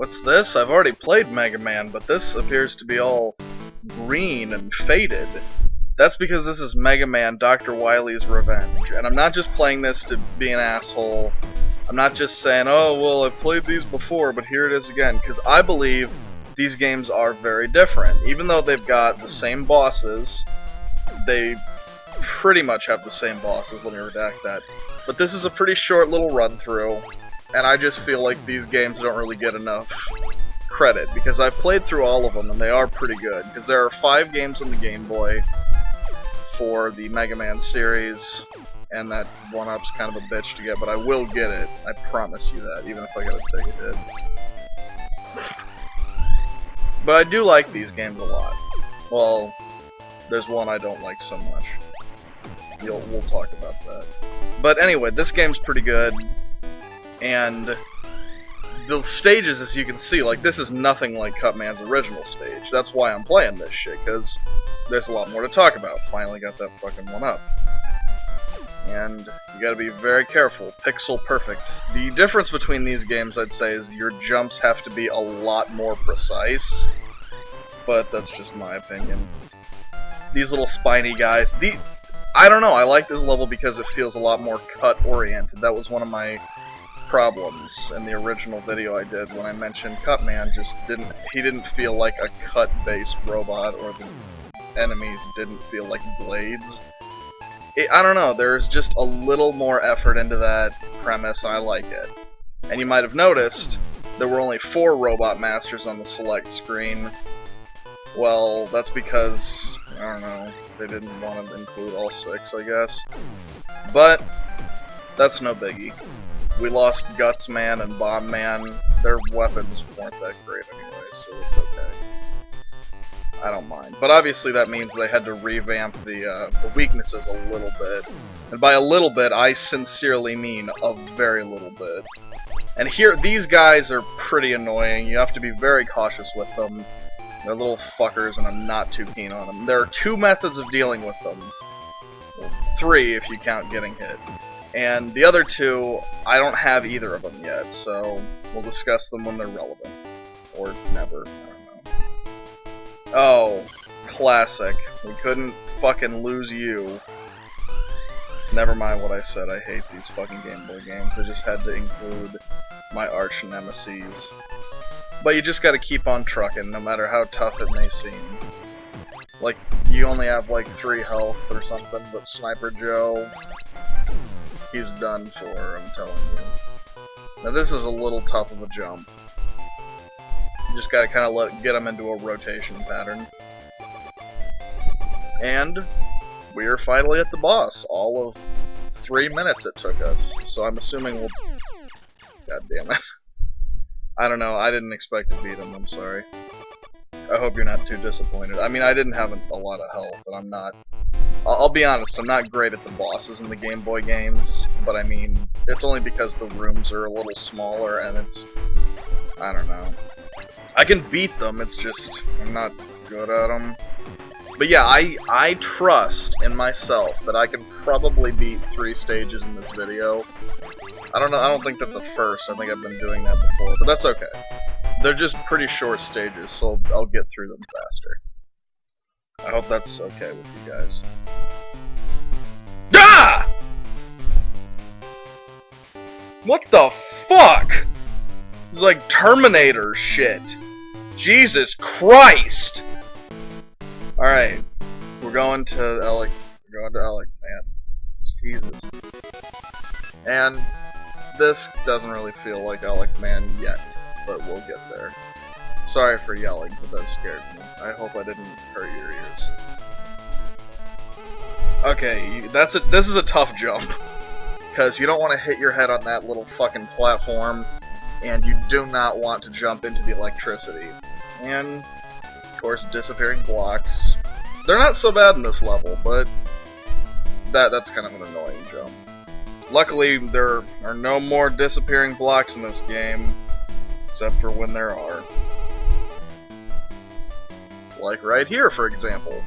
What's this? I've already played Mega Man, but this appears to be all green and faded. That's because this is Mega Man Dr. Wily's Revenge, and I'm not just playing this to be an asshole. I'm not just saying, oh, well, I've played these before, but here it is again, because I believe these games are very different. Even though they've got the same bosses, they pretty much have the same bosses, let me redact that. But this is a pretty short little run-through, and I just feel like these games don't really get enough credit, because I've played through all of them, and they are pretty good, because there are 5 games on the Game Boy for the Mega Man series, and that 1-up's kind of a bitch to get, but I will get it. I promise you that, even if I gotta take a hit. But I do like these games a lot. Well, there's one I don't like so much. We'll talk about that. But anyway, this game's pretty good, and the stages, as you can see, like, this is nothing like Cutman's original stage. That's why I'm playing this shit, because there's a lot more to talk about. Finally got that fucking 1-up. And you gotta be very careful. Pixel perfect. The difference between these games, I'd say, is your jumps have to be a lot more precise. But that's just my opinion. These little spiny guys, I don't know, I like this level because it feels a lot more cut-oriented. That was one of my problems in the original video I did when I mentioned Cutman. He didn't feel like a cut-based robot, or the enemies didn't feel like blades. I don't know, there's just a little more effort into that premise, and I like it. And you might have noticed there were only 4 Robot Masters on the select screen. Well, that's because, I don't know, they didn't want to include all 6, I guess. But that's no biggie. We lost Guts Man and Bomb Man. Their weapons weren't that great anyway, so it's okay. I don't mind. But obviously that means they had to revamp the weaknesses a little bit. And by a little bit, I sincerely mean a very little bit. And here, these guys are pretty annoying. You have to be very cautious with them. They're little fuckers, and I'm not too keen on them. There are 2 methods of dealing with them. Well, 3 if you count getting hit. And the other 2, I don't have either of them yet, so we'll discuss them when they're relevant. Or never. Oh, classic. We couldn't fucking lose you. Never mind what I said, I hate these fucking Game Boy games. I just had to include my arch nemesis. But you just gotta keep on trucking, no matter how tough it may seem. Like, you only have like 3 health or something, but Sniper Joe, he's done for, I'm telling you. Now this is a little tough of a jump. You just gotta kind of get them into a rotation pattern. And we are finally at the boss. All of 3 minutes it took us. So I'm assuming we'll... God damn it. I don't know, I didn't expect to beat him, I'm sorry. I hope you're not too disappointed. I mean, I didn't have a lot of health, but I'm not... I'll be honest, I'm not great at the bosses in the Game Boy games, but I mean, it's only because the rooms are a little smaller and it's... I don't know. I can beat them, it's just, I'm not good at them. But yeah, I trust in myself that I can probably beat 3 stages in this video. I don't know, I don't think that's a first, I think I've been doing that before, but that's okay. They're just pretty short stages, so I'll get through them faster. I hope that's okay with you guys. Ah! What the fuck? It's like Terminator shit. Jesus Christ! Alright, we're going to Elec. We're going to Elec Man. Jesus. And this doesn't really feel like Elec Man yet, but we'll get there. Sorry for yelling, but that scared me. I hope I didn't hurt your ears. Okay, this is a tough jump. Because you don't want to hit your head on that little fucking platform, and you do not want to jump into the electricity. And, of course, disappearing blocks. They're not so bad in this level, but that's kind of an annoying jump. Luckily, there are no more disappearing blocks in this game, except for when there are. Like right here, for example.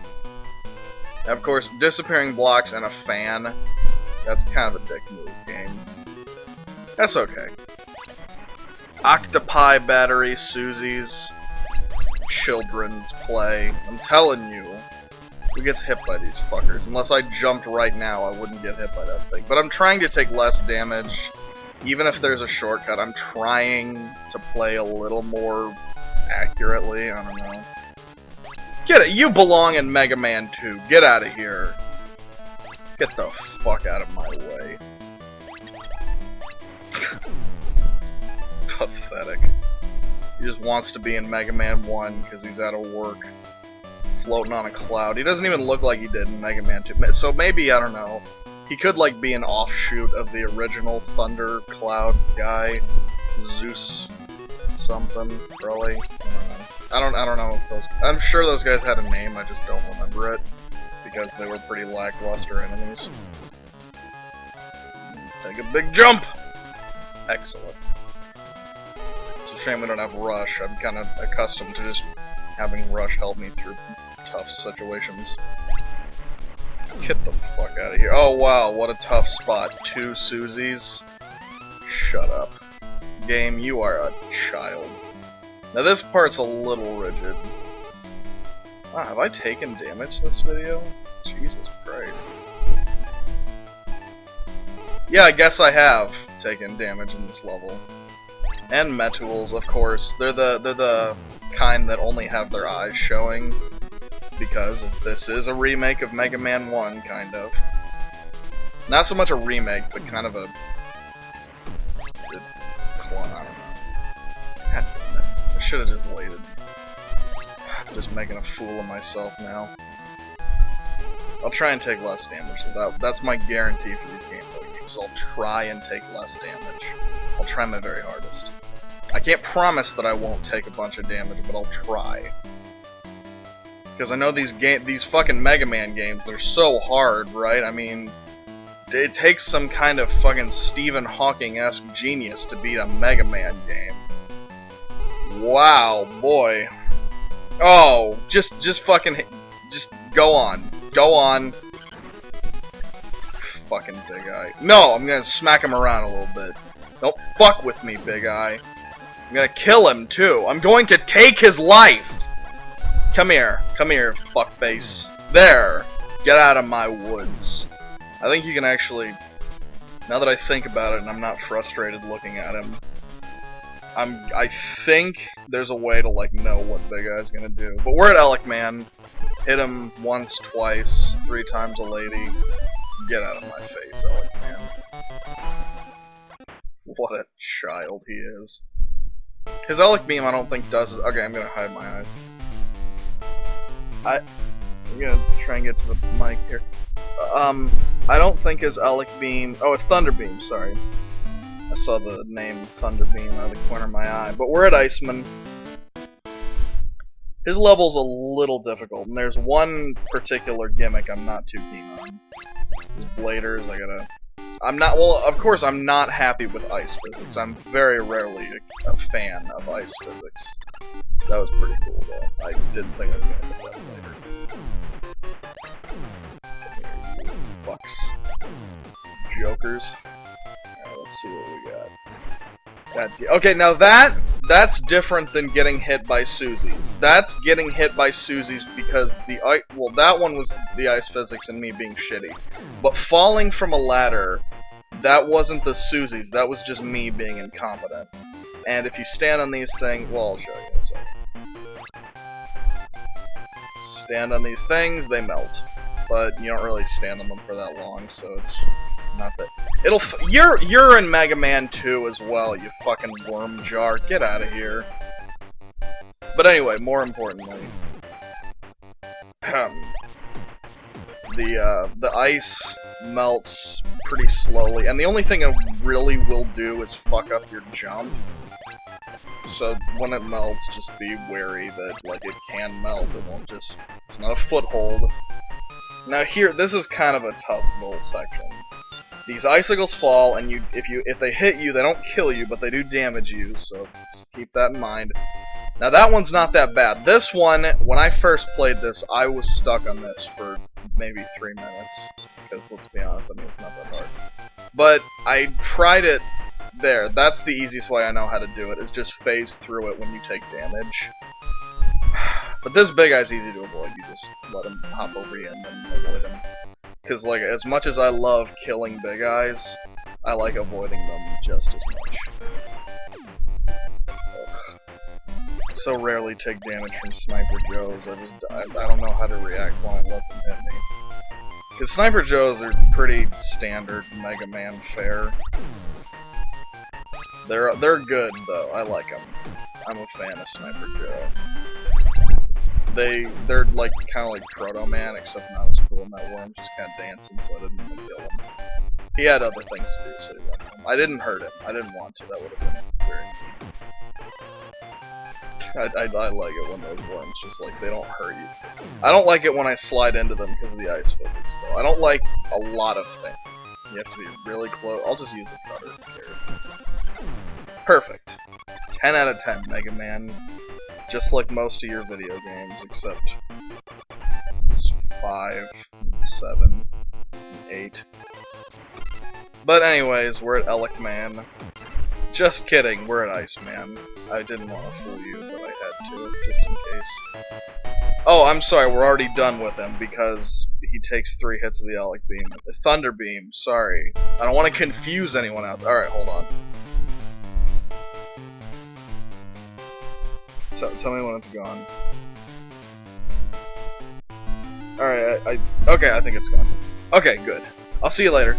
And of course, disappearing blocks and a fan, that's kind of a dick move game. That's okay. Octopi Battery, Susie's children's play. I'm telling you, who gets hit by these fuckers? Unless I jumped right now, I wouldn't get hit by that thing. But I'm trying to take less damage. Even if there's a shortcut, I'm trying to play a little more accurately. I don't know. Get it! You belong in Mega Man 2. Get out of here. Get the fuck out of my way. Pathetic. He just wants to be in Mega Man 1 because he's out of work. Floating on a cloud. He doesn't even look like he did in Mega Man 2. So maybe, I don't know, he could like be an offshoot of the original Thunder Cloud guy. Zeus something, really. I don't know if those... I'm sure those guys had a name, I just don't remember it. Because they were pretty lackluster enemies. Take a big jump! Excellent. It's a shame we don't have Rush. I'm kind of accustomed to just having Rush help me through tough situations. Get the fuck out of here. Oh wow, what a tough spot. 2 Susies. Shut up. Game, you are a child. Now this part's a little rigid. Wow, have I taken damage this video? Jesus Christ. Yeah, I guess I have taken damage in this level. And Metools, of course. They're the kind that only have their eyes showing. Because this is a remake of Mega Man 1, kind of. Not so much a remake, but kind of a clone, I don't know. God damn it. I should have just waited. I'm just making a fool of myself now. I'll try and take less damage, so that's my guarantee for these gameplay games. I'll try and take less damage. I'll try my very hardest. I can't promise that I won't take a bunch of damage, but I'll try. Because I know these fucking Mega Man games, they're so hard, right? I mean, it takes some kind of fucking Stephen Hawking-esque genius to beat a Mega Man game. Wow, boy. Oh, just fucking, just go on. Go on. Fucking Big Eye. No, I'm gonna smack him around a little bit. Don't fuck with me, Big Eye. I'm gonna kill him, too. I'm going to take his life! Come here, fuckface. There! Get out of my woods. I think you can actually... Now that I think about it and I'm not frustrated looking at him, I think there's a way to, like, know what Big Eye's gonna do. But we're at Elec Man. Hit him once, twice, 3 times a lady. Get out of my face, Elec Man. What a child he is. His Elec Beam I don't think does... Okay, I'm gonna hide my eyes. I'm gonna try and get to the mic here. I don't think his Elec Beam... Oh, it's Thunder Beam, sorry. I saw the name Thunder Beam out of the corner of my eye. But we're at Iceman. His level's a little difficult, and there's one particular gimmick I'm not too keen on. His bladers, I'm not... Well, of course, I'm not happy with ice physics. I'm very rarely a fan of ice physics. That was pretty cool, though. I didn't think I was gonna get that later. Fucks. Jokers. Alright, let's see what we got. Okay, now that's different than getting hit by Susie's. That's getting hit by Susie's because well, that one was the ice physics and me being shitty. But falling from a ladder, that wasn't the Susie's, that was just me being incompetent. And if you stand on these things, well, I'll show you in a second. Stand on these things, they melt. But you don't really stand on them for that long, so it's not that... You're in Mega Man 2 as well, you fucking worm jar. Get out of here. But anyway, more importantly... the ice melts pretty slowly, and the only thing it really will do is fuck up your jump. So when it melts, just be wary that, like, it can melt, it won't just... It's not a foothold. Now here, this is kind of a tough little section. These icicles fall, and if they hit you, they don't kill you, but they do damage you, so just keep that in mind. Now that one's not that bad. This one, when I first played this, I was stuck on this for maybe 3 minutes. Because, let's be honest, I mean, it's not that hard. But I tried it There, that's the easiest way I know how to do it, is just phase through it when you take damage. But this big guy's easy to avoid, you just let him hop over you and then avoid him. Because, like, as much as I love killing big guys, I like avoiding them just as much. Ugh. So rarely take damage from Sniper Joes, I don't know how to react when I let them hit me. Because Sniper Joes are pretty standard Mega Man fare. They're good, though. I like them. I'm a fan of Sniper Joe. They're like kind of like Proto Man, except not as cool, and that worm's just kind of dancing, so I didn't want to kill him. He had other things to do, so he went home. I didn't hurt him. I didn't want to. That would have been very mean. I like it when those worms just like they don't hurt you. I don't like it when I slide into them because of the ice physics, though. I don't like a lot of things. You have to be really close. I'll just use the cutter. Perfect. 10 out of 10, Mega Man. Just like most of your video games, except 5, 7, 8. But anyways, we're at Elec Man. Just kidding, we're at Iceman. I didn't want to fool you, but I had to, just in case. Oh, I'm sorry, we're already done with him, because he takes 3 hits of the Elec Beam. The Thunder Beam, sorry. I don't want to confuse anyone out there. Alright, hold on. Tell me when it's gone. Alright, okay, I think it's gone. Okay, good. I'll see you later.